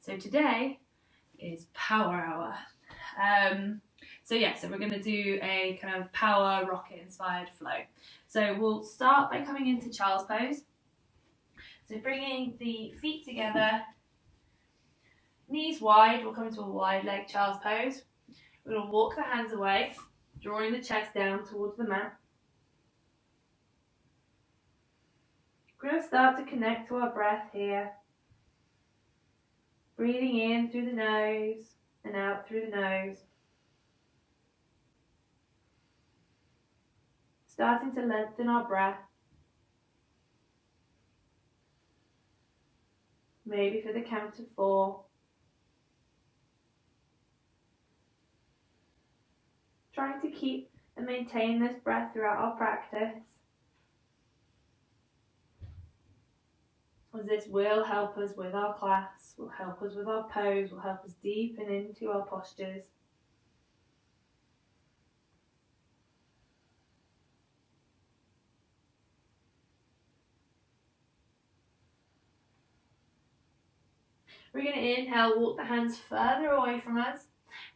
So today is power hour. So we're going to do a kind of power rocket inspired flow. So we'll start by coming into child's pose. So bringing the feet together, knees wide, we'll come into a wide leg child's pose. We're going to walk the hands away, drawing the chest down towards the mat. We're going to start to connect to our breath here. Breathing in through the nose and out through the nose. Starting to lengthen our breath. Maybe for the count of 4. Trying to keep and maintain this breath throughout our practice, as this will help us with our class, will help us with our pose, will help us deepen into our postures. We're going to inhale, walk the hands further away from us.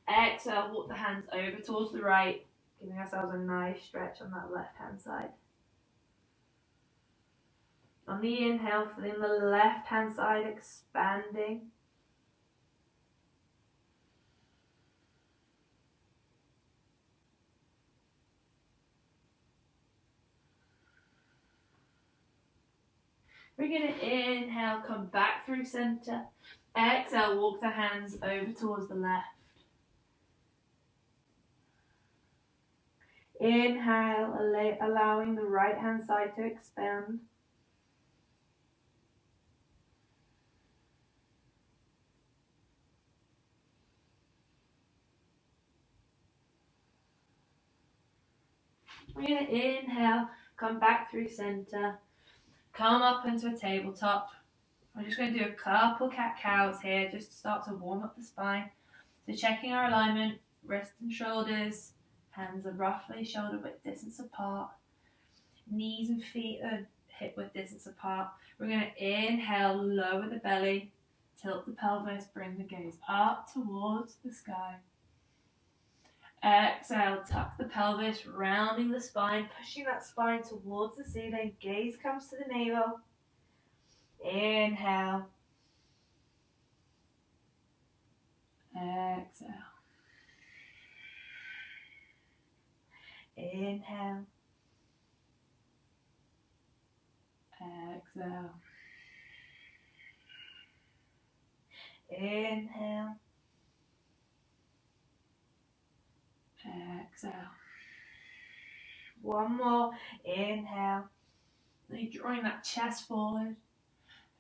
Exhale, walk the hands over towards the right, giving ourselves a nice stretch on that left hand side. On the inhale, feeling the left hand side expanding. We're going to inhale, come back through center. Exhale, walk the hands over towards the left. Inhale, allowing the right hand side to expand. We're going to inhale, come back through center. Come up into a tabletop. We're just going to do a couple cat-cows here just to start to warm up the spine. So checking our alignment, wrists and shoulders, hands are roughly shoulder width distance apart. Knees and feet are hip width distance apart. We're going to inhale, lower the belly, tilt the pelvis, bring the gaze up towards the sky. Exhale, tuck the pelvis, rounding the spine, pushing that spine towards the ceiling. Gaze comes to the navel. Inhale. Exhale. Inhale. Exhale. Inhale. Exhale. One more. Inhale. Then you're drawing that chest forward.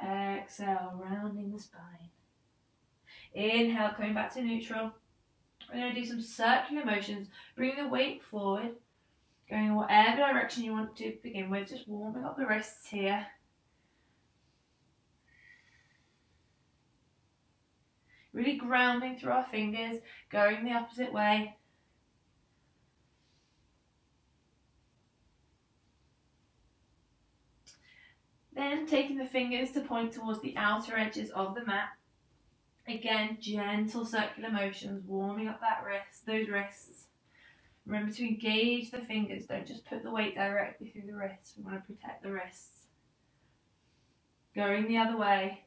Exhale, rounding the spine. Inhale, coming back to neutral. We're going to do some circular motions. Bring the weight forward. Going in whatever direction you want to begin with. Just warming up the wrists here. Really grounding through our fingers. Going the opposite way. Then taking the fingers to point towards the outer edges of the mat. Again, gentle circular motions, warming up that those wrists. Remember to engage the fingers, don't just put the weight directly through the wrists. We want to protect the wrists. Going the other way.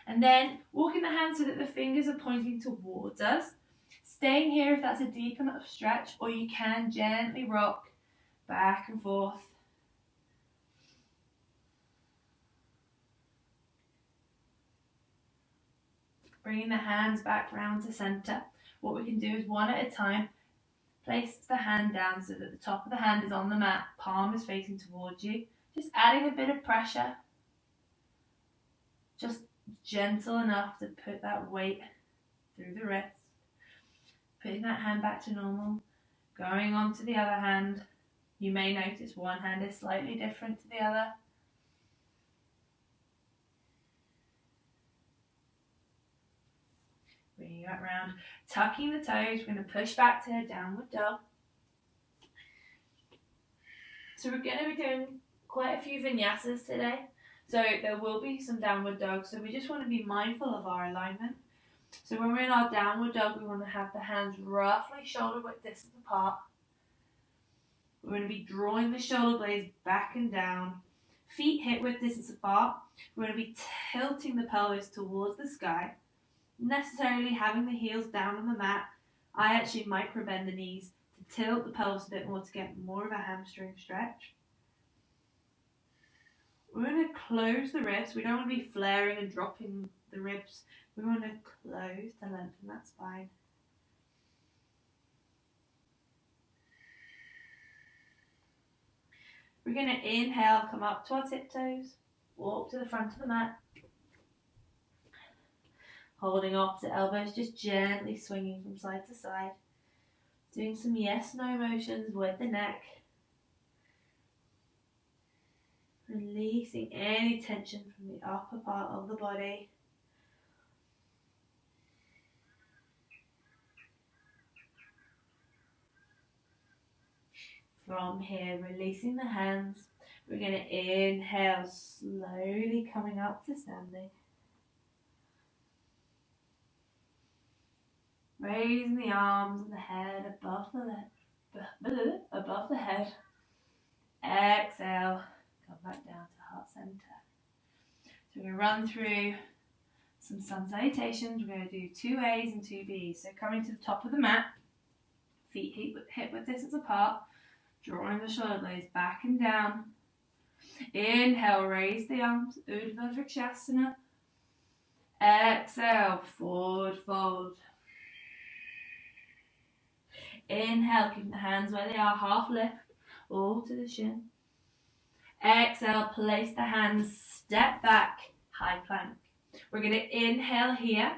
And then walking the hands so that the fingers are pointing towards us. Staying here if that's a deep enough stretch, or you can gently rock back and forth. Bringing the hands back round to center. What we can do is one at a time, place the hand down so that the top of the hand is on the mat, palm is facing towards you. Just adding a bit of pressure. Just gentle enough to put that weight through the wrist. Putting that hand back to normal. Going on to the other hand. You may notice one hand is slightly different to the other. Bringing it round, tucking the toes. We're going to push back to a downward dog. So we're going to be doing quite a few vinyasas today. So there will be some downward dog. So we just want to be mindful of our alignment. So when we're in our downward dog, we want to have the hands roughly shoulder width distance apart. We're going to be drawing the shoulder blades back and down. Feet hip width distance apart. We're going to be tilting the pelvis towards the sky. Necessarily having the heels down on the mat. I actually micro bend the knees to tilt the pelvis a bit more to get more of a hamstring stretch. We're going to close the ribs. We don't want to be flaring and dropping the ribs. We want to close to lengthen that spine. We're going to inhale, come up to our tiptoes, walk to the front of the mat. Holding opposite elbows, just gently swinging from side to side. Doing some yes-no motions with the neck. Releasing any tension from the upper part of the body. From here, releasing the hands. We're going to inhale, slowly coming up to standing. Raising the arms and the head above the head. Exhale, come back down to heart center. So we're going to run through some sun salutations. We're going to do 2 A's and 2 B's. So coming to the top of the mat, feet hip width distance apart, drawing the shoulder blades back and down. Inhale, raise the arms, Urdhva Vrikshasana. Exhale, forward fold. Inhale, keep the hands where they are, half lift, all to the shin. Exhale, place the hands, step back, high plank. We're going to inhale here.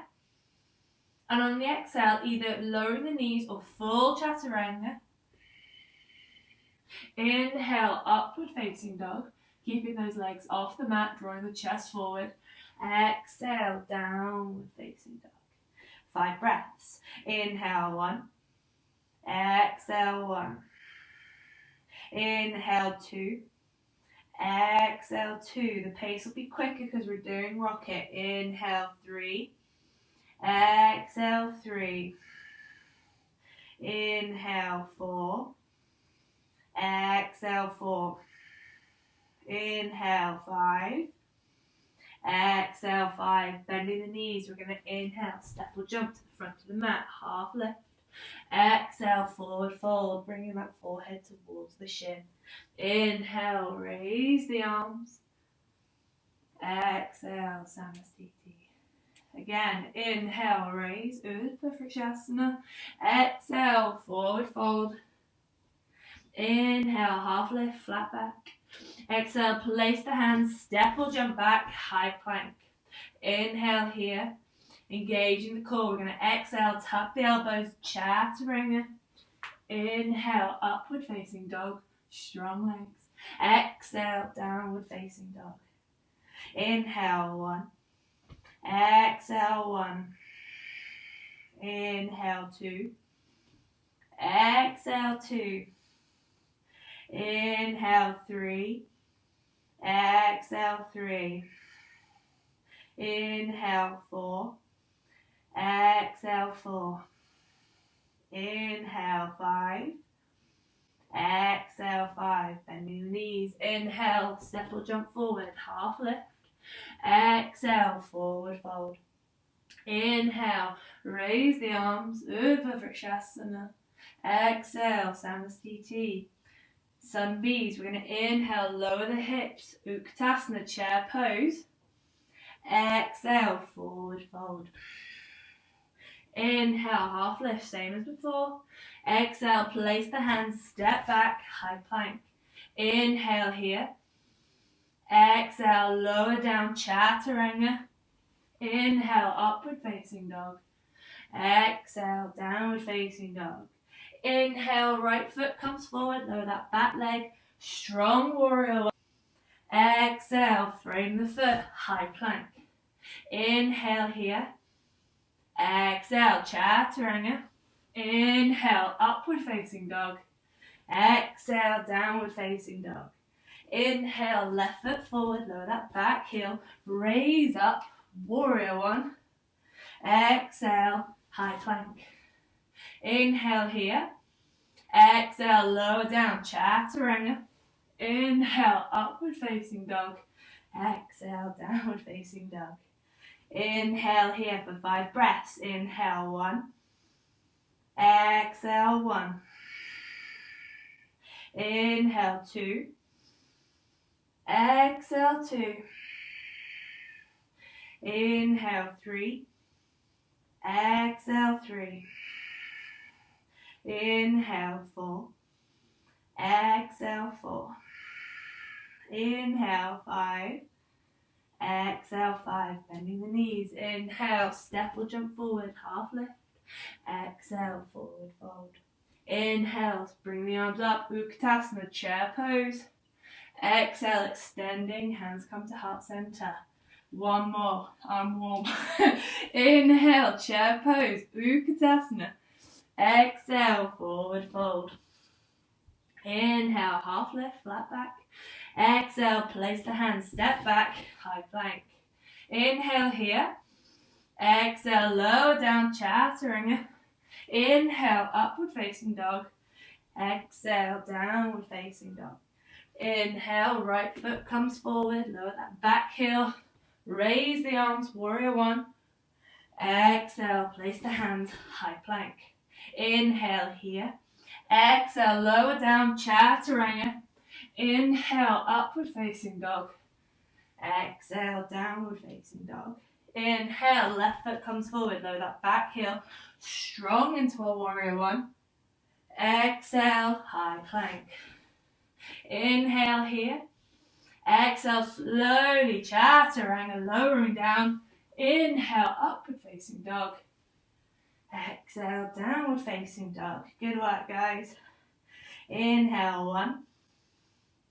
And on the exhale, either lowering the knees or full chaturanga. Inhale, upward facing dog. Keeping those legs off the mat, drawing the chest forward. Exhale, downward facing dog. 5 breaths. Inhale, 1. Exhale, 1. Inhale, 2. Exhale, 2. The pace will be quicker because we're doing rocket. Inhale, 3. Exhale, 3. Inhale, 4. Exhale, 4. Inhale, 5. Exhale, 5. Bending the knees. We're going to inhale, step or jump to the front of the mat, half lift. Exhale, forward fold, bringing that forehead towards the shin. Inhale, raise the arms. Exhale, Samastiti. Again, inhale, raise, Urdhva Vrikshasana. Exhale, forward fold. Inhale, half lift, flat back. Exhale, place the hands, step or jump back, high plank. Inhale here. Engaging the core. We're going to exhale, tuck the elbows, chaturanga. Inhale, upward facing dog, strong legs. Exhale, downward facing dog. Inhale, 1. Exhale, 1. Inhale, 2. Exhale, 2. Inhale, 3. Exhale, 3. Inhale, 4. Exhale, 4. Inhale, 5. Exhale, 5. Bending the knees. Inhale, step or jump forward, half lift. Exhale, forward fold. Inhale, raise the arms, Urdhva Vrikshasana. Exhale, Samastiti. Sun B's. We're going to inhale, lower the hips, Utkatasana, chair pose. Exhale, forward fold. Inhale, half lift, same as before. Exhale, place the hands, step back, high plank. Inhale here. Exhale, lower down, chaturanga. Inhale, upward facing dog. Exhale, downward facing dog. Inhale, right foot comes forward, lower that back leg, strong warrior. Exhale, frame the foot, high plank. Inhale here. Exhale, chaturanga. Inhale, upward facing dog. Exhale, downward facing dog. Inhale, left foot forward, lower that back heel, raise up, warrior one. Exhale, high plank. Inhale here. Exhale, lower down, chaturanga. Inhale, upward facing dog. Exhale, downward facing dog. Inhale here for 5 breaths. Inhale 1. Exhale 1. Inhale 2. Exhale 2. Inhale 3. Exhale 3. Inhale 4. Exhale 4. Inhale 5. Exhale 5. Bending the knees. Inhale, step or jump forward, half lift. Exhale, forward fold. Inhale, bring the arms up, Utkatasana, chair pose. Exhale, extending, hands come to heart center. One more, arm warm. Inhale, chair pose, Utkatasana. Exhale, forward fold. Inhale, half lift, flat back. Exhale, place the hands, step back, high plank. Inhale here. Exhale, lower down, chaturanga. Inhale, upward facing dog. Exhale, downward facing dog. Inhale, right foot comes forward, lower that back heel. Raise the arms, warrior one. Exhale, place the hands, high plank. Inhale here. Exhale, lower down, chaturanga. Inhale, upward facing dog. Exhale, downward facing dog. Inhale, left foot comes forward, lower that back heel. Strong into a warrior one. Exhale, high plank. Inhale here. Exhale, slowly, chaturanga, lowering down. Inhale, upward facing dog. Exhale, downward facing dog. Good work, guys. Inhale, 1.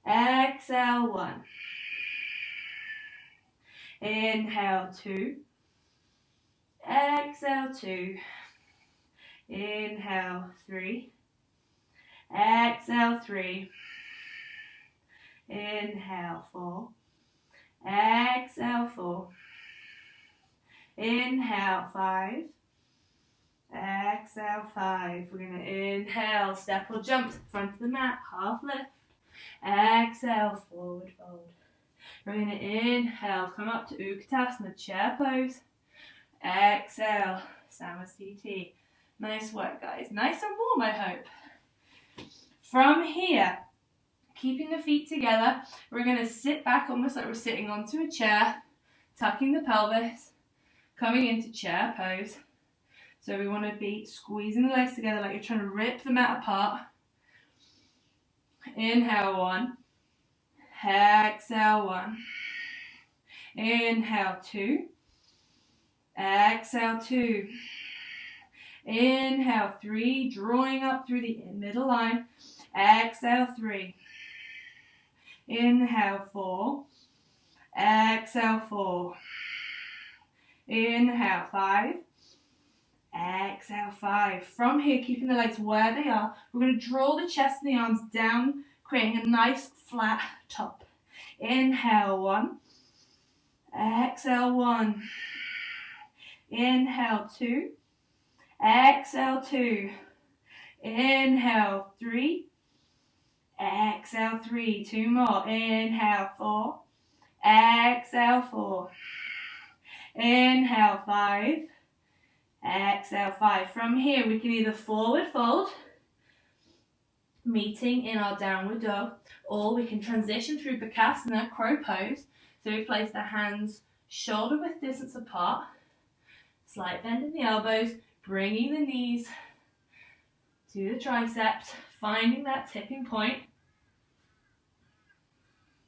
Exhale, 1. Inhale, 2. Exhale, 2. Inhale, 3. Exhale, 3. Inhale, 4. Exhale, 4. Inhale, 5. Exhale, 5. We're going to inhale, step or jump to the front of the mat, half lift. Exhale, forward fold. We're going to inhale, come up to Utkatasana, chair pose. Exhale, Samasthiti. Nice work, guys. Nice and warm, I hope. From here, keeping the feet together, we're going to sit back almost like we're sitting onto a chair, tucking the pelvis, coming into chair pose. So we want to be squeezing the legs together like you're trying to rip the mat apart. Inhale, 1. Exhale, 1. Inhale, 2. Exhale, 2. Inhale, 3. Drawing up through the middle line. Exhale, 3. Inhale, 4. Exhale, 4. Inhale, 5. Exhale, 5. From here, keeping the legs where they are, we're going to draw the chest and the arms down, creating a nice flat top. Inhale, 1. Exhale, 1. Inhale, 2. Exhale, 2. Inhale, 3. Exhale, 3. 2 more. Inhale, 4. Exhale, 4. Inhale, 5. Exhale, 5. From here, we can either forward fold, meeting in our downward dog, or we can transition through Bakasana, crow pose. So we place the hands shoulder width distance apart, slight bend in the elbows, bringing the knees to the triceps, finding that tipping point,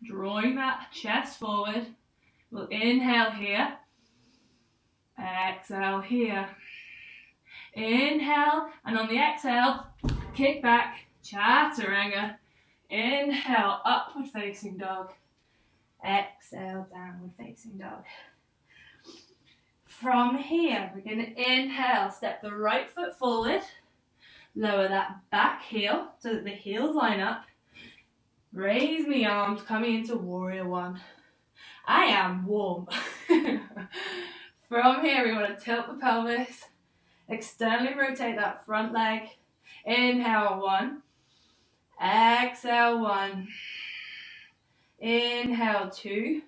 drawing that chest forward. We'll inhale here, exhale here. Inhale, and on the exhale, kick back, chaturanga. Inhale, upward facing dog. Exhale, downward facing dog. From here, we're going to inhale, step the right foot forward, lower that back heel so that the heels line up. Raise my arms, coming into warrior one. I am warm. From here, we want to tilt the pelvis, externally rotate that front leg. Inhale, 1. Exhale, 1. Inhale, 2.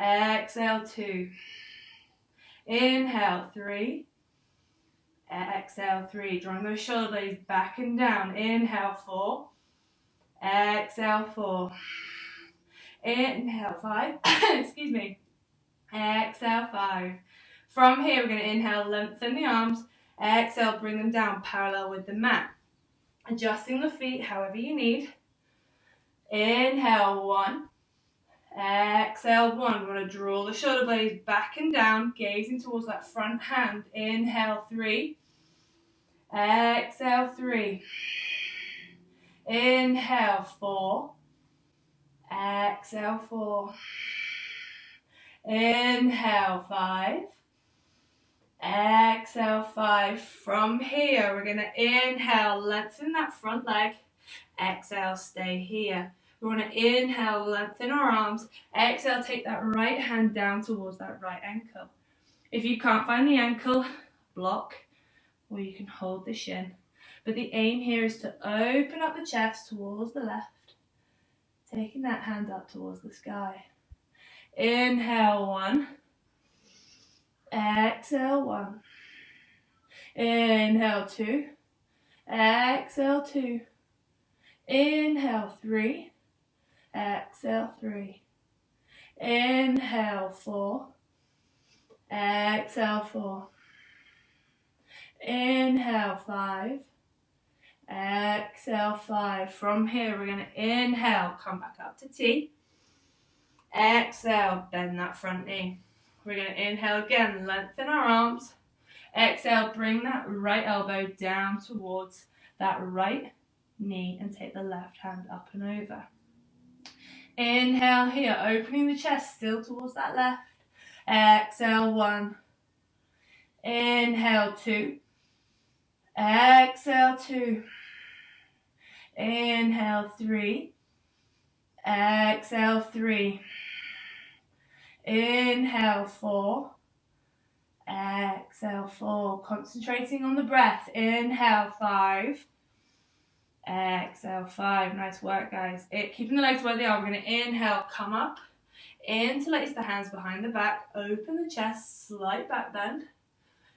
Exhale, 2. Inhale, 3. Exhale, 3. Drawing those shoulder blades back and down. Inhale, 4. Exhale, 4. Inhale, 5. Excuse me. Exhale, 5. From here, we're going to inhale, lengthen the arms. Exhale, bring them down parallel with the mat. Adjusting the feet however you need. Inhale, 1. Exhale, 1. We want to draw the shoulder blades back and down, gazing towards that front hand. Inhale, 3. Exhale, 3. Inhale, 4. Exhale, 4. Inhale, 5. Exhale, 5. From here, we're going to inhale, lengthen that front leg. Exhale, stay here. We want to inhale, lengthen our arms. Exhale, take that right hand down towards that right ankle. If you can't find the ankle, block, or you can hold the shin. But the aim here is to open up the chest towards the left, taking that hand up towards the sky. Inhale, 1. Exhale, 1. Inhale, 2. Exhale, 2. Inhale, 3. Exhale, 3. Inhale, 4. Exhale, 4. Inhale, 5. Exhale, 5. From here, we're going to inhale, come back up to T. Exhale, bend that front knee. We're going to inhale again, lengthen our arms. Exhale, bring that right elbow down towards that right knee and take the left hand up and over. Inhale here, opening the chest still towards that left. Exhale, 1. Inhale, 2. Exhale, 2. Inhale, 3. Exhale, 3. Inhale, 4. Exhale, 4. Concentrating on the breath. Inhale, 5. Exhale, 5. Nice work, guys. Keeping the legs where they are. We're going to inhale, come up. Interlace the hands behind the back. Open the chest, slight back bend.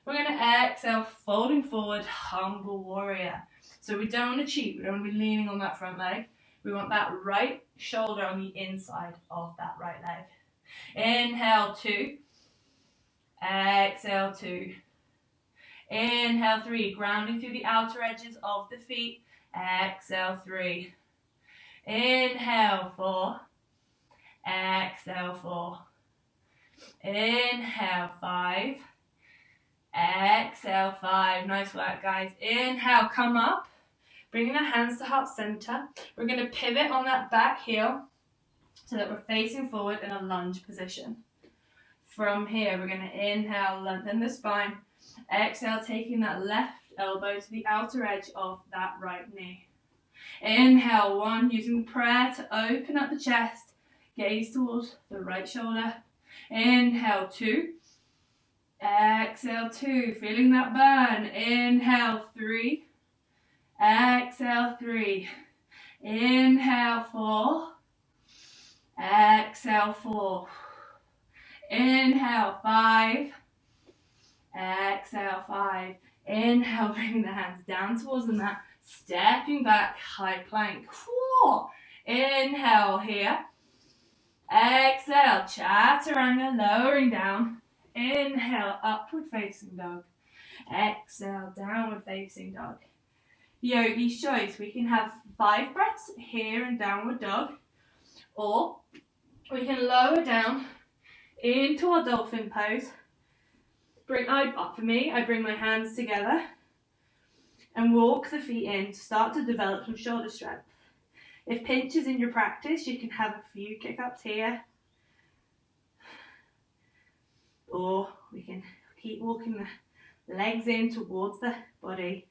We're going to exhale, folding forward, humble warrior. So we don't want to cheat. We don't want to be leaning on that front leg. We want that right shoulder on the inside of that right leg. Inhale, 2. Exhale, 2. Inhale, 3. Grounding through the outer edges of the feet. Exhale, 3. Inhale, 4. Exhale, 4. Inhale, 5. Exhale, 5. Nice work, guys. Inhale, come up. Bringing our hands to heart center. We're going to pivot on that back heel so that we're facing forward in a lunge position. From here, we're going to inhale, lengthen the spine. Exhale, taking that left elbow to the outer edge of that right knee. Inhale, 1, using prayer to open up the chest. Gaze towards the right shoulder. Inhale, 2. Exhale, 2. Feeling that burn. Inhale, 3. Exhale, 3. Inhale, 4. Exhale, 4. Inhale, 5. Exhale, 5. Inhale, bringing the hands down towards the mat. Stepping back, high plank. Whoa. Inhale here. Exhale, chaturanga, lowering down. Inhale, upward facing dog. Exhale, downward facing dog. Yogi's choice. We can have 5 breaths here in downward dog, or we can lower down into our dolphin pose. For me, I bring my hands together and walk the feet in to start to develop some shoulder strength. If pinch is in your practice, you can have a few kick-ups here. Or we can keep walking the legs in towards the body.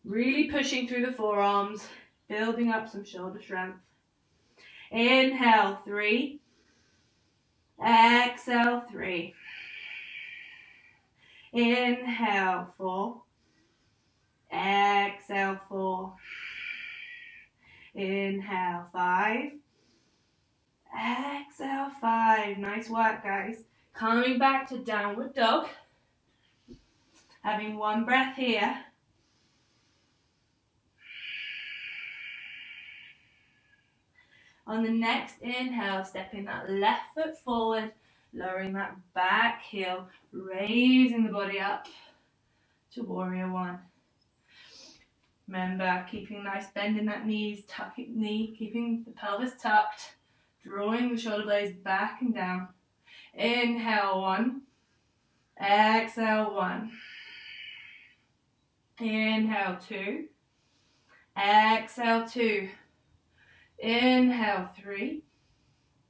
Really pushing through the forearms. building up some shoulder strength. Inhale, 3. Exhale, 3. Inhale, 4. Exhale, 4. Inhale, 5. Exhale, 5. Nice work, guys. Coming back to downward dog. Having one breath here. On the next inhale, stepping that left foot forward, lowering that back heel, raising the body up to warrior one. Remember, keeping nice bend in that knees, tucking knee, keeping the pelvis tucked, drawing the shoulder blades back and down. Inhale, 1. Exhale, 1. Inhale, 2. Exhale, 2. Inhale, 3.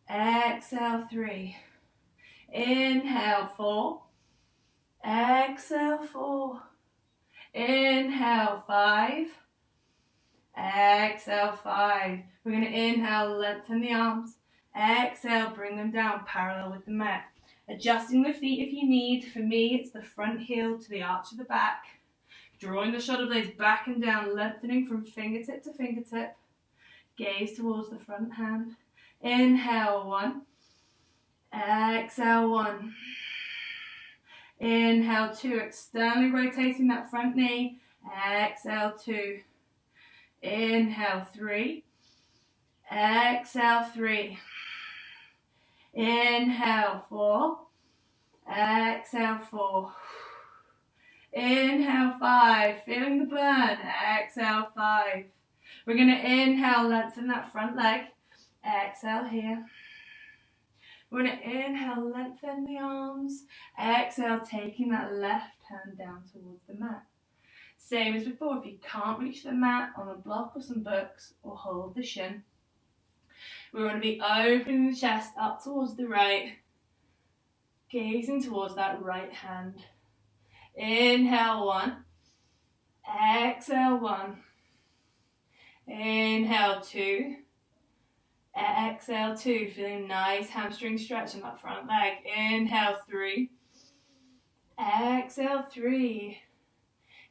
Exhale, 3. Inhale, 4. Exhale, 4. Inhale, 5. Exhale, 5. We're going to inhale, lengthen the arms. Exhale, bring them down parallel with the mat. Adjusting the feet if you need. For me, it's the front heel to the arch of the back. Drawing the shoulder blades back and down, lengthening from fingertip to fingertip. Gaze towards the front hand. Inhale, 1. Exhale, 1. Inhale, 2. Externally rotating that front knee. Exhale, 2. Inhale, 3. Exhale, 3. Inhale, 4. Exhale, 4. Inhale, 5. Feeling the burn. Exhale, 5. We're going to inhale, lengthen that front leg. Exhale here. We're going to inhale, lengthen the arms. Exhale, taking that left hand down towards the mat. Same as before, if you can't reach the mat on a block or some books, or hold the shin, we want to be opening the chest up towards the right, gazing towards that right hand. Inhale, 1. Exhale, 1. Inhale, 2. Exhale, 2. Feeling nice hamstring stretch in that front leg. Inhale, 3. Exhale, 3.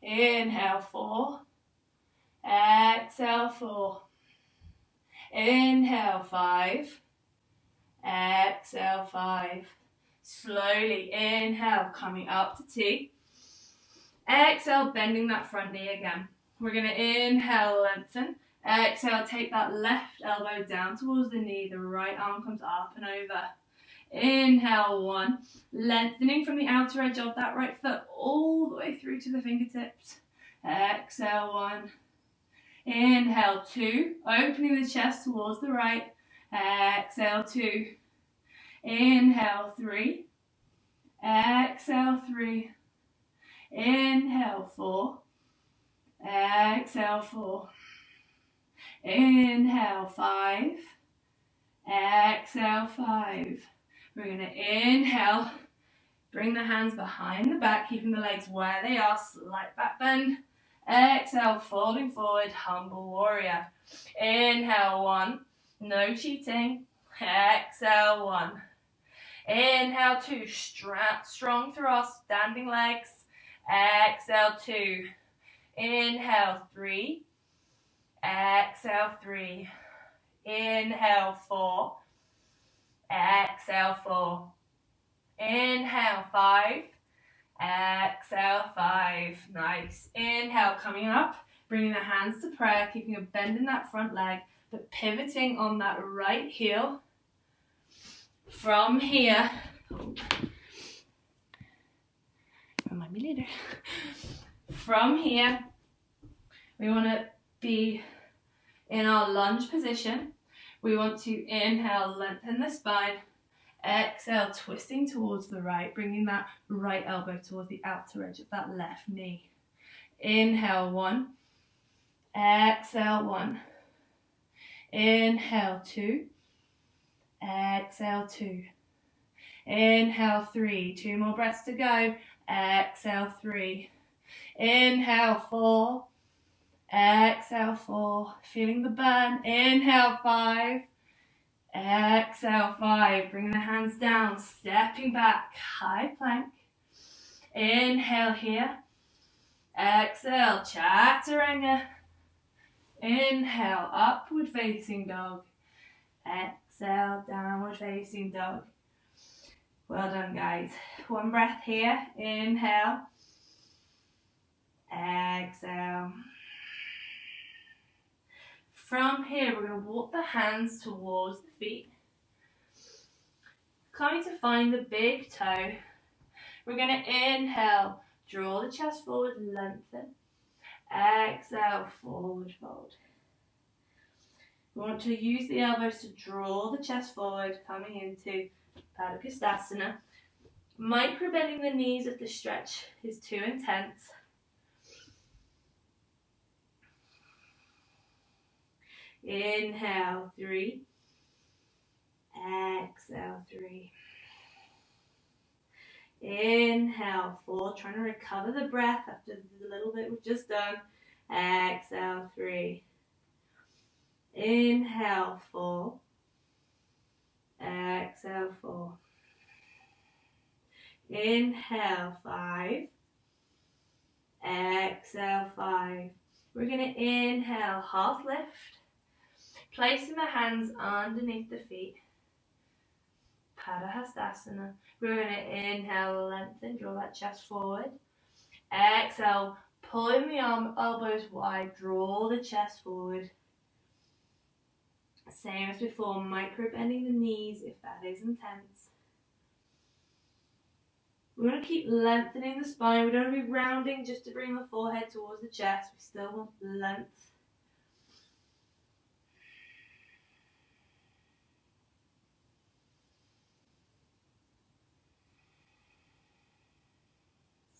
Inhale, 4. Exhale, 4. Inhale, 5. Exhale, 5. Slowly inhale, coming up to T. Exhale, bending that front knee again. We're going to inhale, lengthen. Exhale, take that left elbow down towards the knee. The right arm comes up and over. Inhale, 1. Lengthening from the outer edge of that right foot all the way through to the fingertips. Exhale, 1. Inhale, 2. Opening the chest towards the right. Exhale, 2. Inhale, 3. Exhale, 3. Inhale, 4. Exhale, 4. Inhale, 5. Exhale, 5. We're going to inhale, bring the hands behind the back, keeping the legs where they are, slight back bend. Exhale, folding forward, humble warrior. Inhale, 1. No cheating. Exhale, 1. Inhale, 2. Strong thrust, standing legs. Exhale, 2. Inhale, 3. Exhale, 3. Inhale, 4. Exhale, 4. Inhale, 5. Exhale, 5. Nice. Inhale, coming up, bringing the hands to prayer, keeping a bend in that front leg, but pivoting on that right heel. From here, remind me later. From here, we want to be in our lunge position. We want to inhale, lengthen the spine. Exhale, twisting towards the right, bringing that right elbow towards the outer edge of that left knee. Inhale, 1. Exhale, 1. Inhale, 2. Exhale, 2. Inhale, 3. 2 more breaths to go. Exhale, 3. Inhale, 4. Exhale, 4. Feeling the burn. Inhale, 5. Exhale, 5. Bring the hands down, stepping back, high plank. Inhale here. Exhale, chaturanga. Inhale, upward facing dog. Exhale, downward facing dog. Well done, guys. One breath here. Inhale. Exhale. From here, we're going to walk the hands towards the feet. Coming to find the big toe. We're going to inhale, draw the chest forward, lengthen. Exhale, forward fold. We want to use the elbows to draw the chest forward, coming into Padukastasana. Micro bending the knees if the stretch is too intense. Inhale, 3. Exhale, 3. Inhale, 4. Trying to recover the breath after the little bit we've just done. Exhale, 3. Inhale, 4. Exhale, 4. Inhale, 5. Exhale, 5. We're going to inhale, half lift. Placing the hands underneath the feet. Padahastasana. We're going to inhale, lengthen, draw that chest forward. Exhale, pulling the elbows wide, draw the chest forward. Same as before, micro bending the knees if that is intense. We want to keep lengthening the spine. We don't want to be rounding just to bring the forehead towards the chest. We still want length.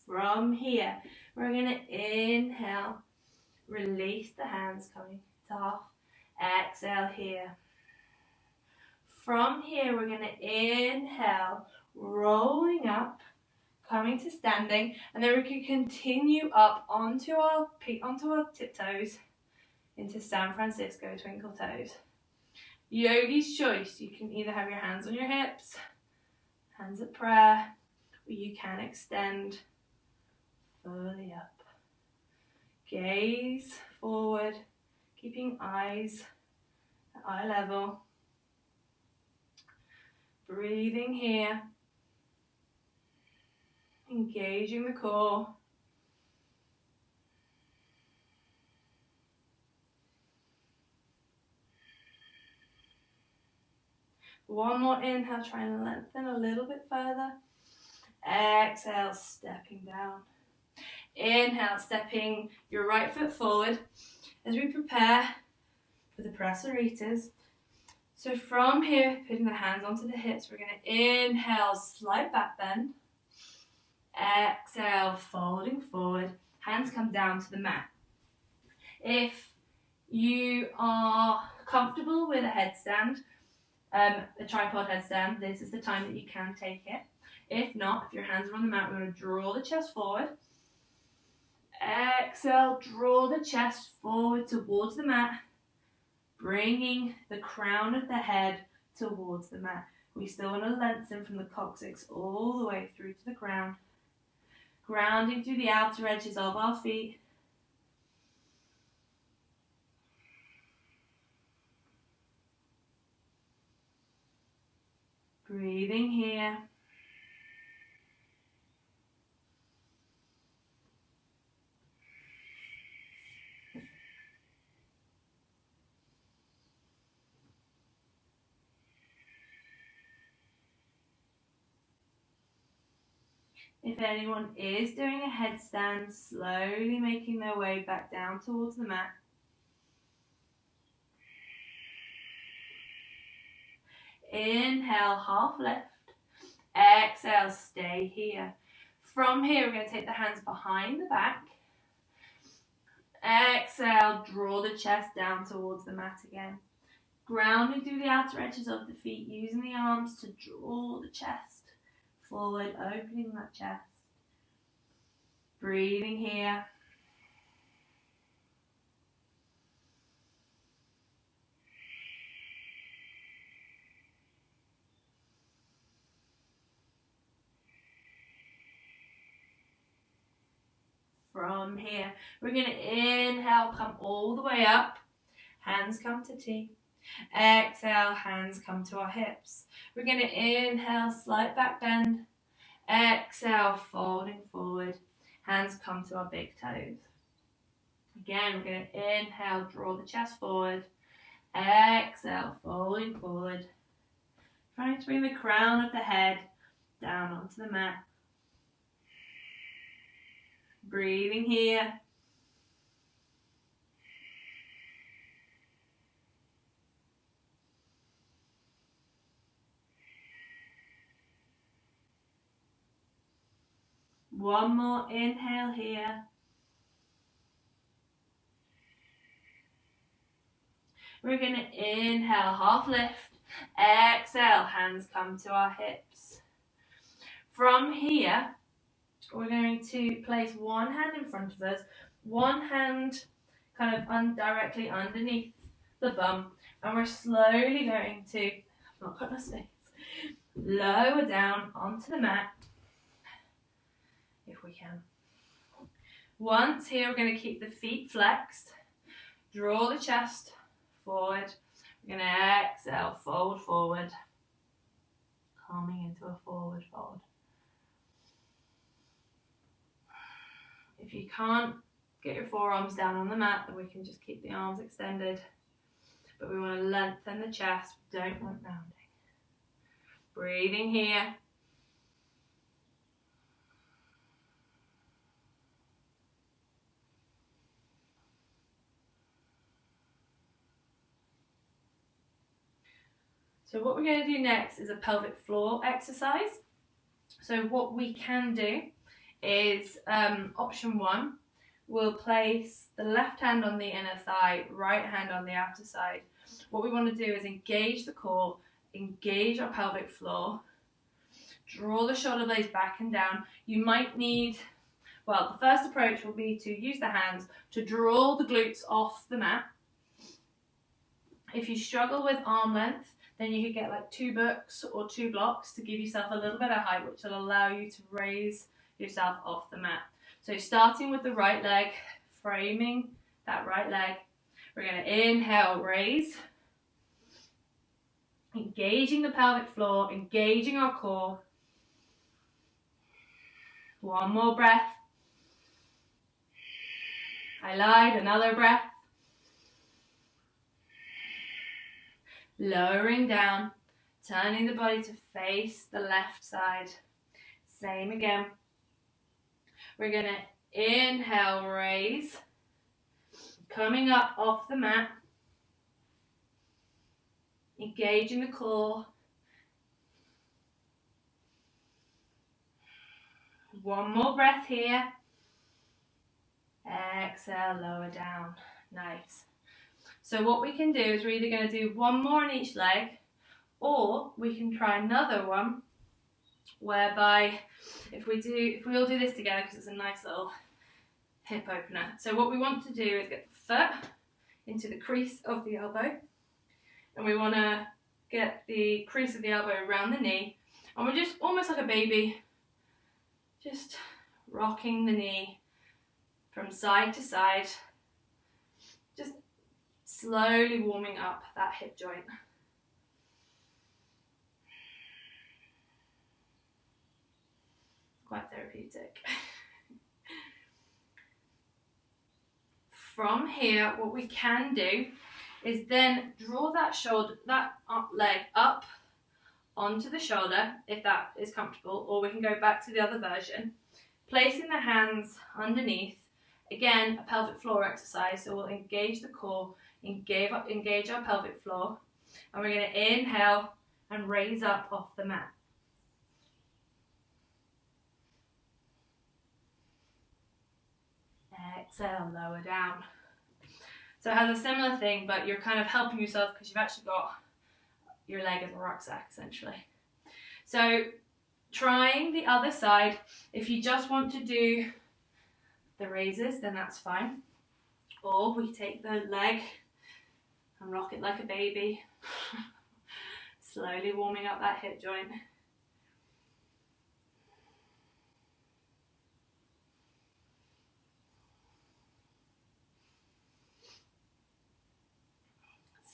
From here, we're going to inhale, release the hands coming to half. Exhale here. From here, we're going to inhale, rolling up, coming to standing, and then we can continue up onto our tiptoes into San Francisco twinkle toes. Yogi's choice. You can either have your hands on your hips, hands at prayer, or you can extend fully up. Gaze forward, keeping eyes at eye level. Breathing here. Engaging the core. One more inhale, trying to lengthen a little bit further. Exhale, stepping down. Inhale, stepping your right foot forward as we prepare for the Prasaritas. So from here, putting the hands onto the hips, we're going to inhale, slight back bend. Exhale, folding forward. Hands come down to the mat. If you are comfortable with a headstand, a tripod headstand, this is the time that you can take it. If not, if your hands are on the mat, we're going to draw the chest forward. Exhale, draw the chest forward towards the mat, bringing the crown of the head towards the mat. We still want to lengthen from the coccyx all the way through to the ground, grounding through the outer edges of our feet. Breathing here. If anyone is doing a headstand, slowly making their way back down towards the mat. Inhale, half lift. Exhale, stay here. From here, we're going to take the hands behind the back. Exhale, draw the chest down towards the mat again. Grounding through the outer edges of the feet, using the arms to draw the chest forward, opening that chest. Breathing here. From here, we're going to inhale, come all the way up. Hands come to T. Exhale, hands come to our hips. We're going to inhale, slight back bend. Exhale, folding forward. Hands come to our big toes. Again, we're going to inhale, draw the chest forward. Exhale, folding forward. Trying to bring the crown of the head down onto the mat. Breathing here. One more inhale here. We're going to inhale, half lift. Exhale, hands come to our hips. From here, we're going to place one hand in front of us, one hand kind of directly underneath the bum, and we're slowly going to, I've not got enough space, lower down onto the mat, if we can. Once here, we're going to keep the feet flexed, draw the chest forward. We're going to exhale, fold forward, coming into a forward fold. If you can't get your forearms down on the mat, then we can just keep the arms extended. But we want to lengthen the chest, we don't want rounding. Breathing here. So what we're going to do next is a pelvic floor exercise. So what we can do is option one, we'll place the left hand on the inner thigh, right hand on the outer side. What we want to do is engage the core, engage our pelvic floor, draw the shoulder blades back and down. You might need, well, the first approach will be to use the hands to draw the glutes off the mat. If you struggle with arm length, then you could get like 2 books or 2 blocks to give yourself a little bit of height, which will allow you to raise yourself off the mat. So starting with the right leg, framing that right leg, we're going to inhale, raise, engaging the pelvic floor, engaging our core. One more breath. I lied, another breath. Lowering down, turning the body to face the left side. Same again. We're going to inhale, raise, coming up off the mat, engaging the core. One more breath here. Exhale, lower down. Nice. So what we can do is we're either going to do one more on each leg, or we can try another one whereby if we all do this together, because it's a nice little hip opener. So what we want to do is get the foot into the crease of the elbow, and we want to get the crease of the elbow around the knee, and we're just almost like a baby, just rocking the knee from side to side, just slowly warming up that hip joint. Quite therapeutic. From here, what we can do is then draw that leg up onto the shoulder, if that is comfortable, or we can go back to the other version, placing the hands underneath. Again, a pelvic floor exercise, so we'll engage the core, engage our pelvic floor, and we're going to inhale and raise up off the mat. Exhale, lower down. So it has a similar thing, but you're kind of helping yourself because you've actually got your leg as a rucksack, essentially. So trying the other side, if you just want to do the raises, then that's fine. Or we take the leg and rock it like a baby, slowly warming up that hip joint.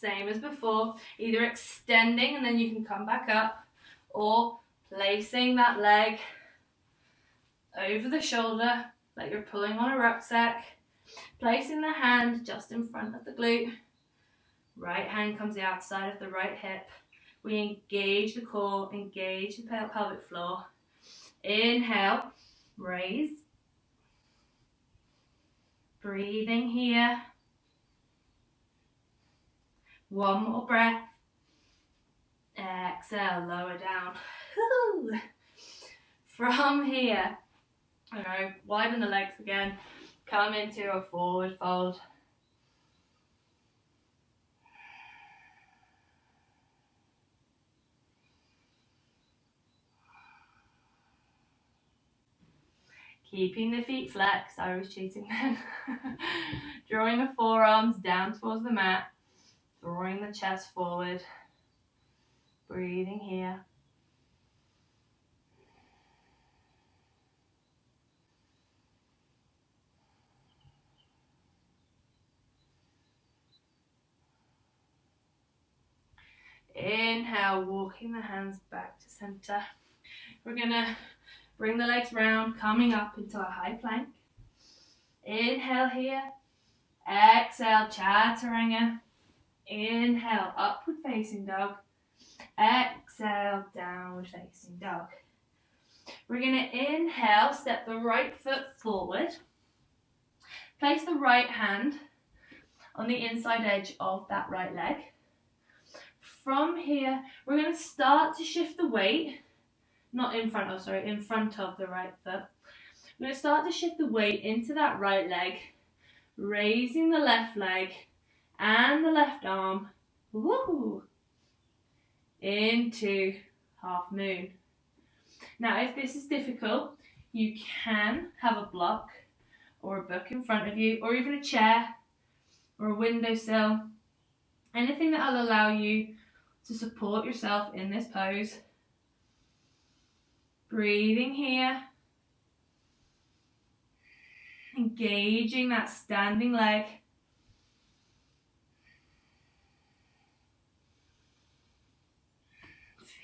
Same as before, either extending and then you can come back up, or placing that leg over the shoulder like you're pulling on a rucksack, placing the hand just in front of the glute. Right hand comes the outside of the right hip. We engage the core, engage the pelvic floor. Inhale, raise. Breathing here. One more breath. Exhale, lower down. Woo. From here, widen the legs again. Come into a forward fold. Keeping the feet flexed, I was cheating then. Drawing the forearms down towards the mat. Drawing the chest forward. Breathing here. Inhale, walking the hands back to center. We're gonna bring the legs round, coming up into a high plank. Inhale here. Exhale, chaturanga. Inhale, upward facing dog. Exhale, downward facing dog. We're gonna inhale, step the right foot forward. Place the right hand on the inside edge of that right leg. From here, we're going to start to shift the weight, in front of the right foot. We're going to start to shift the weight into that right leg, raising the left leg and the left arm, into half moon. Now, if this is difficult, you can have a block or a book in front of you, or even a chair or a windowsill, anything that will allow you to support yourself in this pose. Breathing here. Engaging that standing leg.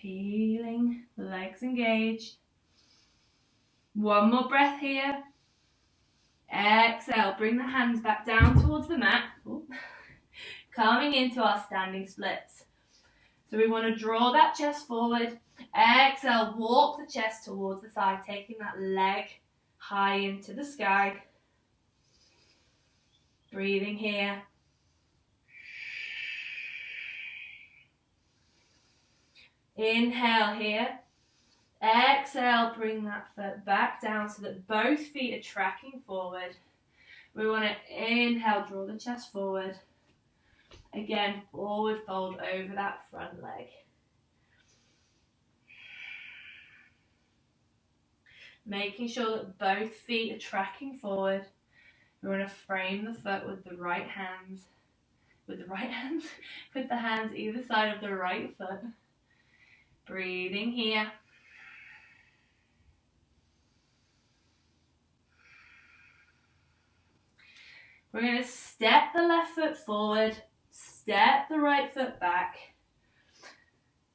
Feeling the legs engaged. One more breath here. Exhale, bring the hands back down towards the mat. Coming into our standing splits. So we want to draw that chest forward. Exhale, walk the chest towards the side, taking that leg high into the sky. Breathing here. Inhale here. Exhale, bring that foot back down so that both feet are tracking forward. We want to inhale, draw the chest forward. Again, forward fold over that front leg. Making sure that both feet are tracking forward. We want to frame the foot with the hands either side of the right foot. Breathing here. We're going to step the left foot forward, step the right foot back,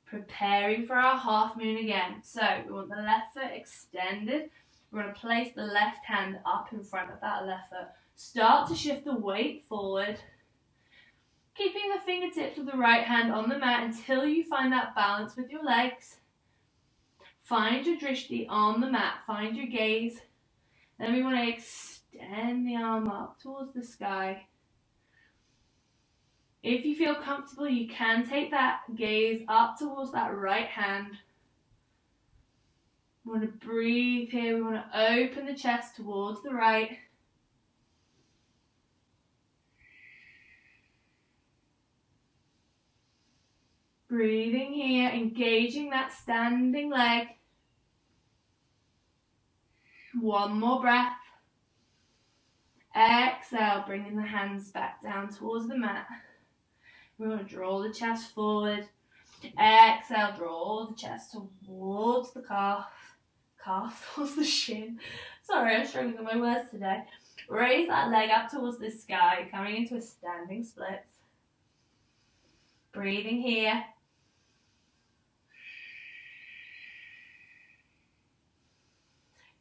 preparing for our half moon again. So we want the left foot extended. We're going to place the left hand up in front of that left foot. Start to shift the weight forward, keeping the fingertips of the right hand on the mat until you find that balance with your legs. Find your drishti on the mat, find your gaze. Then we want to extend the arm up towards the sky. If you feel comfortable, you can take that gaze up towards that right hand. We want to breathe here. We want to open the chest towards the right. Breathing here, engaging that standing leg. One more breath. Exhale, bringing the hands back down towards the mat. We want to draw the chest forward. Exhale, draw the chest towards the calf towards the shin. Sorry, I'm struggling with my words today. Raise that leg up towards the sky, coming into a standing split. Breathing here.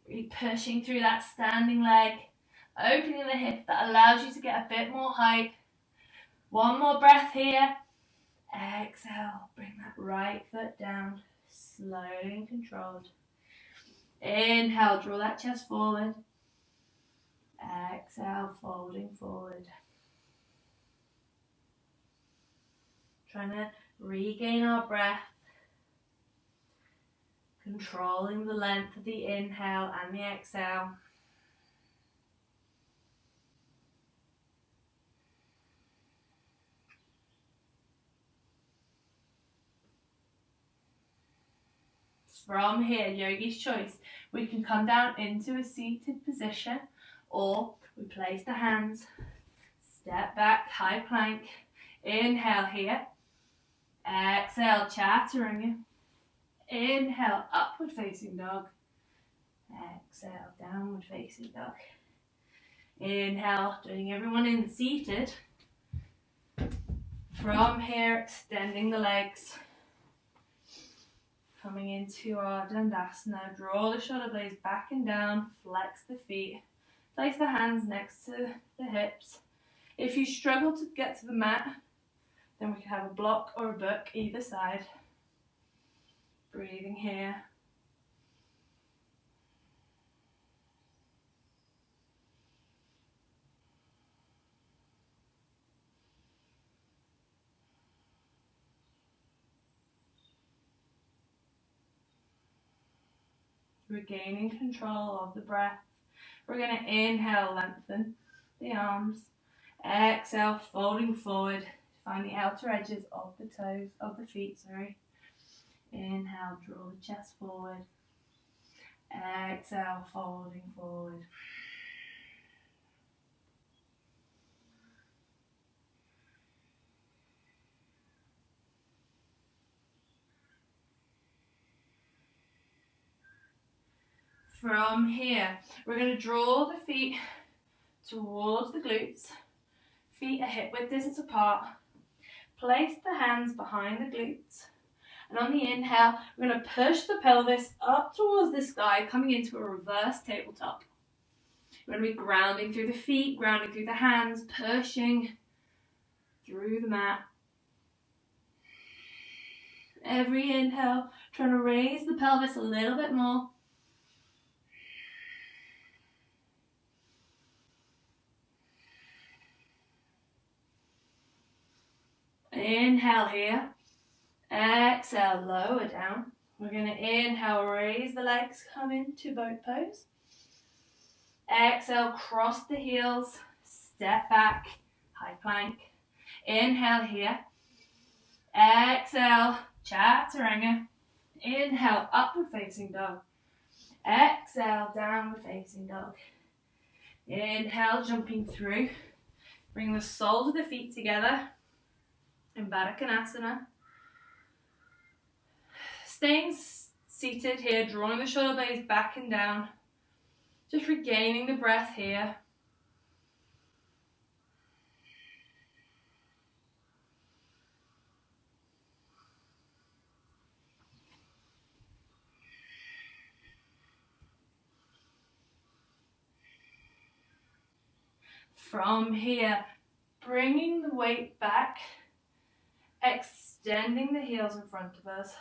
Really pushing through that standing leg, opening the hip that allows you to get a bit more height. One more breath here. Exhale, bring that right foot down, slowly and controlled. Inhale, draw that chest forward. Exhale, folding forward. Trying to regain our breath. Controlling the length of the inhale and the exhale. From here, yogi's choice, we can come down into a seated position, or we place the hands, step back, high plank. Inhale here. Exhale, chaturanga. Inhale, upward facing dog. Exhale, downward facing dog. Inhale, doing everyone in seated. From here, extending the legs. Coming into our Dandasana, draw the shoulder blades back and down, flex the feet, place the hands next to the hips. If you struggle to get to the mat, then we can have a block or a book either side. Breathing here. Regaining control of the breath. We're going to inhale, lengthen the arms. Exhale, folding forward. Find the outer edges of the toes, of the feet, sorry. Inhale, draw the chest forward. Exhale, folding forward. From here, we're going to draw the feet towards the glutes. Feet are hip width distance apart. Place the hands behind the glutes. And on the inhale, we're going to push the pelvis up towards the sky, coming into a reverse tabletop. We're going to be grounding through the feet, grounding through the hands, pushing through the mat. Every inhale, trying to raise the pelvis a little bit more. Inhale here. Exhale, lower down. We're going to inhale, raise the legs, come into boat pose. Exhale, cross the heels, step back, high plank. Inhale here. Exhale, chaturanga. Inhale, upward facing dog. Exhale, downward facing dog. Inhale, jumping through. Bring the soles of the feet together in Baddha Konasana. Staying seated here, drawing the shoulder blades back and down. Just regaining the breath here. From here, bringing the weight back, extending the heels in front of us.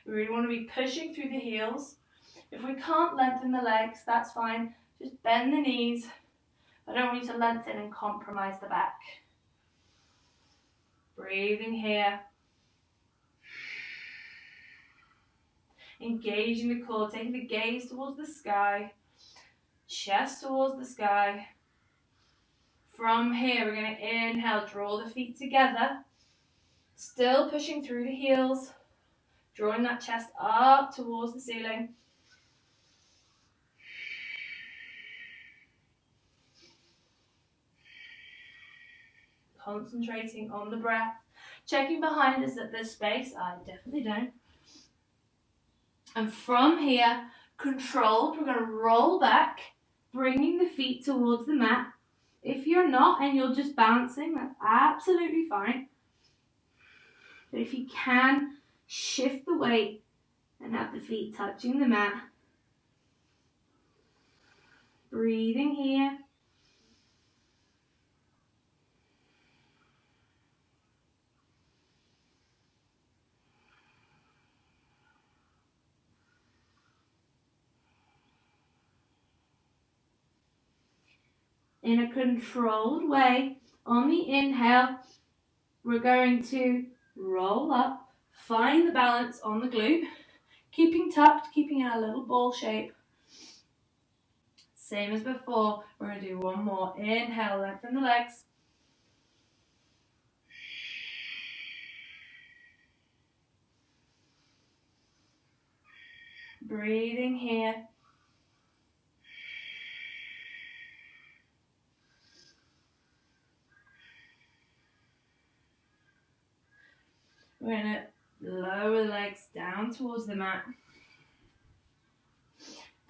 We really want to be pushing through the heels. If we can't lengthen the legs, that's fine. Just bend the knees. I don't want you to lengthen and compromise the back. Breathing here. Engaging the core, taking the gaze towards the sky. Chest towards the sky. From here, we're going to inhale, draw the feet together. Still pushing through the heels. Drawing that chest up towards the ceiling. Concentrating on the breath. Checking behind us that there's space. I definitely don't. And from here, controlled, we're going to roll back, bringing the feet towards the mat. If you're not and you're just balancing, that's absolutely fine. But if you can, shift the weight and have the feet touching the mat. Breathing here. In a controlled way, on the inhale, we're going to roll up, find the balance on the glute, keeping tucked, keeping in a little ball shape. Same as before, we're going to do one more. Inhale, lengthen the legs. Breathing here. We're going to lower the legs down towards the mat.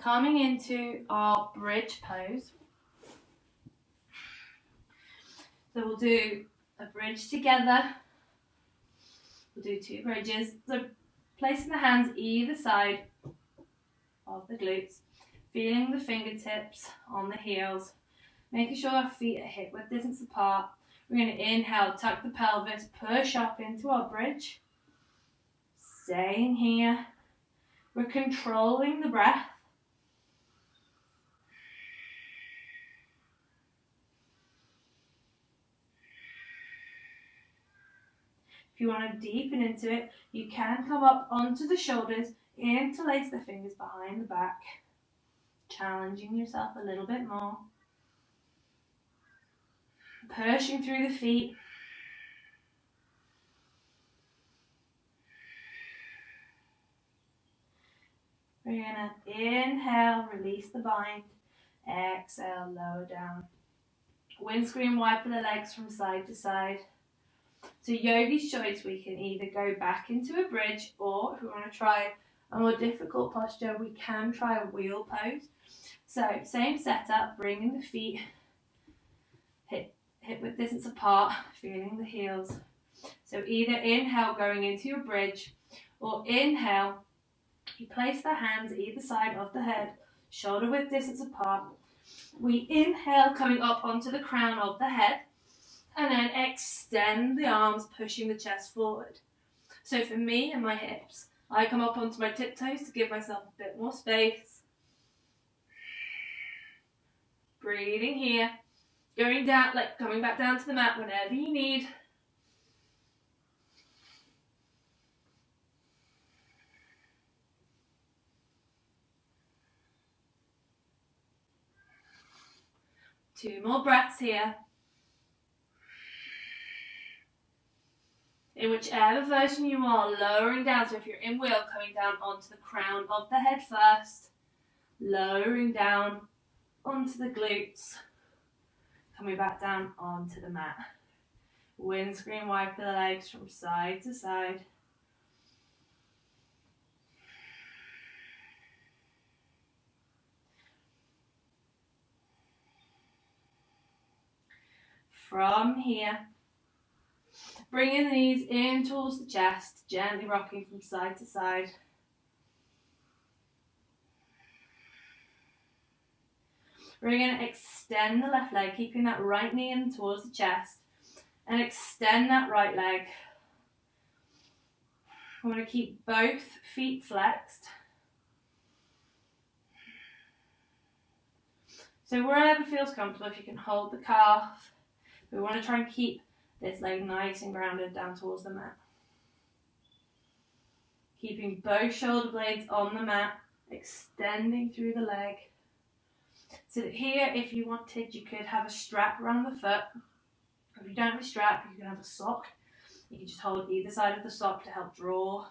Coming into our bridge pose. So we'll do a bridge together. We'll do 2 bridges. So placing the hands either side of the glutes, feeling the fingertips on the heels, making sure our feet are hip width distance apart. We're going to inhale, tuck the pelvis, push up into our bridge. Staying here. We're controlling the breath. If you want to deepen into it, you can come up onto the shoulders, interlace the fingers behind the back, challenging yourself a little bit more. Pushing through the feet. We're going to inhale, release the bind. Exhale, lower down. Windscreen wiper the legs from side to side. So yogi's choice, we can either go back into a bridge, or if we want to try a more difficult posture, we can try a wheel pose. So same setup, bringing the feet hip width distance apart, feeling the heels. So either inhale going into your bridge, or inhale, you place the hands either side of the head, shoulder width distance apart. We inhale coming up onto the crown of the head, and then extend the arms, pushing the chest forward. So for me and my hips, I come up onto my tiptoes to give myself a bit more space. Breathing here. Going down, like coming back down to the mat whenever you need. Two more breaths here. In whichever version you are, lowering down. So if you're in wheel, coming down onto the crown of the head first. Lowering down onto the glutes. Coming back down onto the mat. Windscreen wiper the legs from side to side. From here, bringing the knees in towards the chest, gently rocking from side to side. We're going to extend the left leg, keeping that right knee in towards the chest, and extend that right leg. We want to keep both feet flexed. So wherever feels comfortable, if you can hold the calf. We want to try and keep this leg nice and grounded down towards the mat. Keeping both shoulder blades on the mat, extending through the leg. So that here, if you wanted, you could have a strap around the foot. If you don't have a strap, you can have a sock. You can just hold either side of the sock to help draw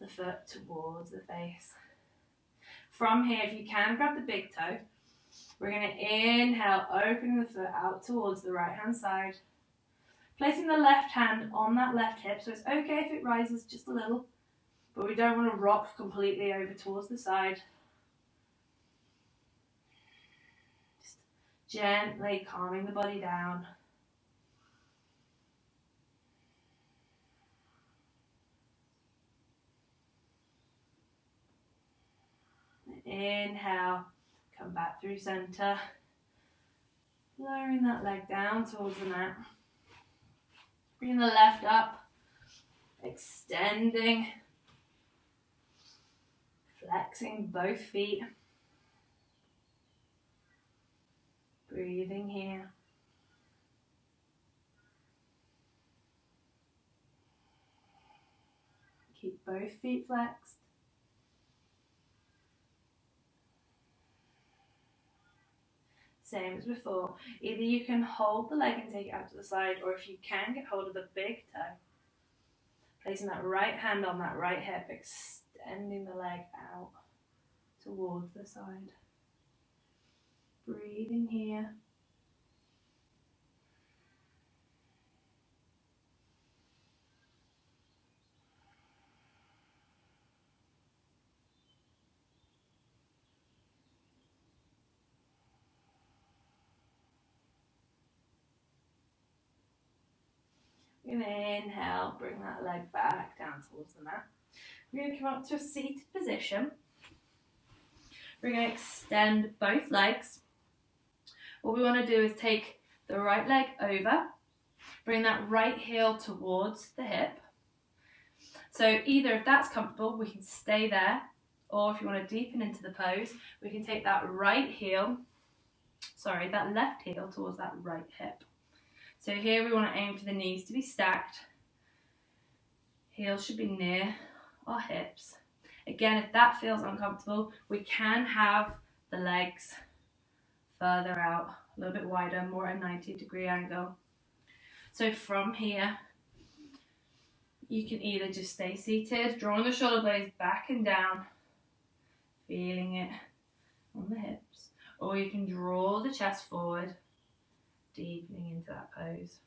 the foot towards the face. From here, if you can, grab the big toe. We're going to inhale, opening the foot out towards the right hand side. Placing the left hand on that left hip, so it's okay if it rises just a little, but we don't want to rock completely over towards the side. Just Gently calming the body down. Inhale, come back through center. Lowering that leg down towards the mat. Bring the left up, extending, flexing both feet. Breathing here. Keep both feet flexed. Same as before. Either you can hold the leg and take it out to the side, or if you can, get hold of the big toe. Placing that right hand on that right hip, extending the leg out towards the side. Breathing here. We're going to inhale, bring that leg back down towards the mat. We're going to come up to a seated position. We're going to extend both legs. What we want to do is take the right leg over, bring that right heel towards the hip. So either if that's comfortable, we can stay there, or if you want to deepen into the pose, we can take that left heel towards that right hip. So here we want to aim for the knees to be stacked. Heels should be near our hips. Again, if that feels uncomfortable, we can have the legs further out, a little bit wider, more at a 90-degree angle. So from here, you can either just stay seated, drawing the shoulder blades back and down, feeling it on the hips, or you can draw the chest forward, deepening into that pose.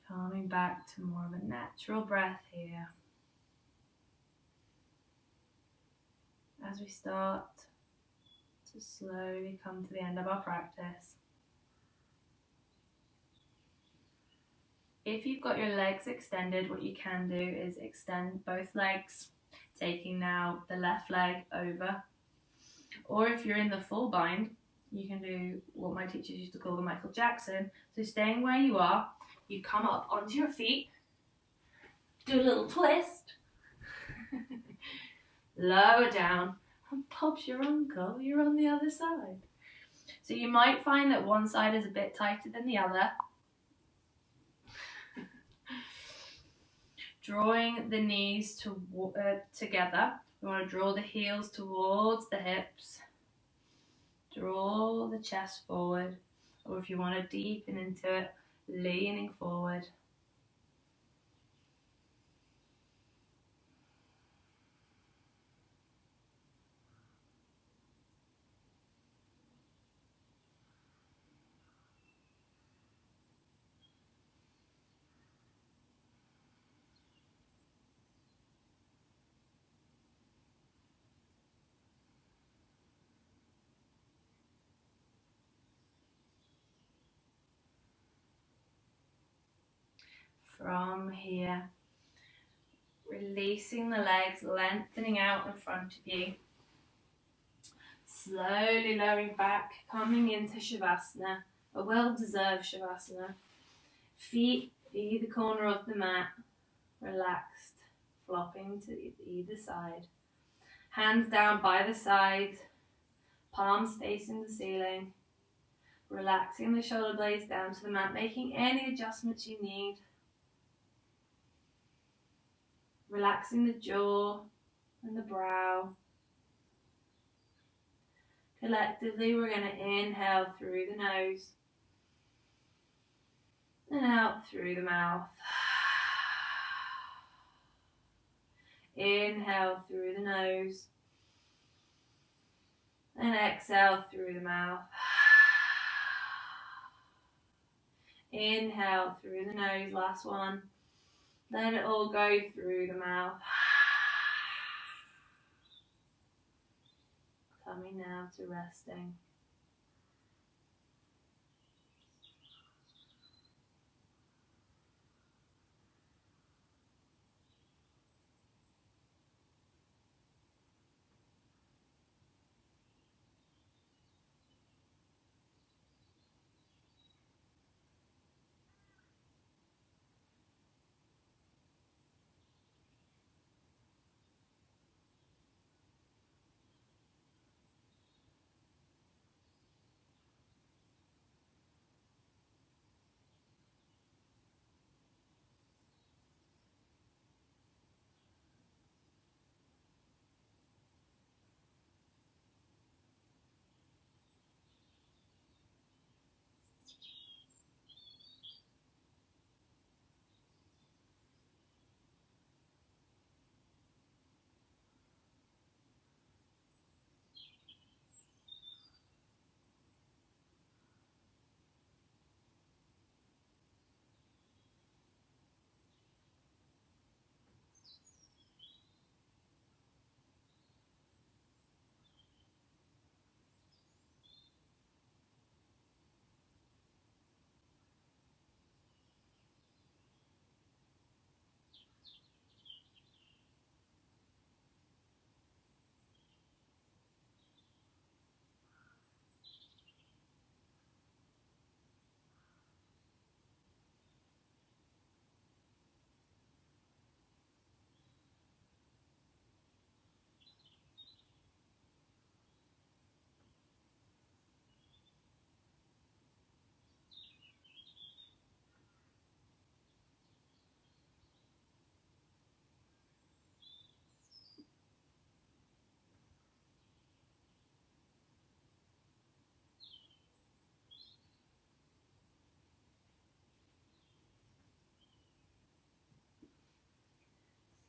Coming back to more of a natural breath here. As we start to slowly come to the end of our practice. If you've got your legs extended, what you can do is extend both legs, taking now the left leg over. Or if you're in the full bind, you can do what my teachers used to call the Michael Jackson. So staying where you are, you come up onto your feet, do a little twist, lower down, and pops your ankle, you're on the other side. So you might find that one side is a bit tighter than the other. Drawing the knees together, we want to draw the heels towards the hips, draw the chest forward, or if you want to deepen into it, leaning forward. From here, releasing the legs, lengthening out in front of you. Slowly lowering back, coming into Shavasana, a well-deserved Shavasana. Feet either corner of the mat, relaxed, flopping to either side. Hands down by the side, palms facing the ceiling. Relaxing the shoulder blades down to the mat, making any adjustments you need. Relaxing the jaw and the brow. Collectively, we're going to inhale through the nose, and out through the mouth. Inhale through the nose and exhale through the mouth. Inhale through the nose, last one. Let it all go through the mouth. Coming now to resting.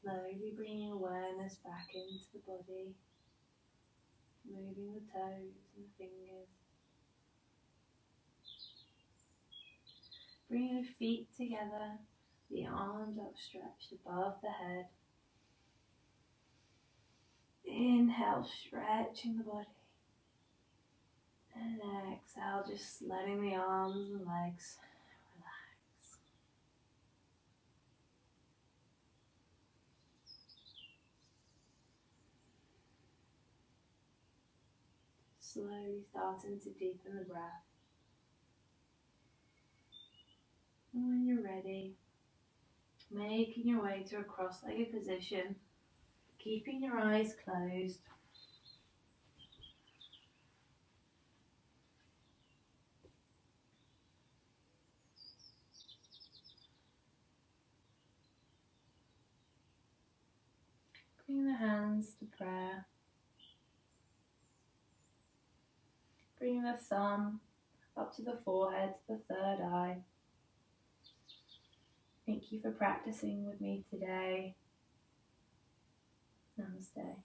Slowly bringing awareness back into the body, moving the toes and the fingers. Bringing the feet together, the arms outstretched above the head. Inhale, stretching the body. And exhale, just letting the arms and legs relax. Slowly starting to deepen the breath. And when you're ready, making your way to a cross-legged position, keeping your eyes closed. Bring the hands to prayer. Bring the thumb up to the forehead, to the third eye. Thank you for practicing with me today. Namaste.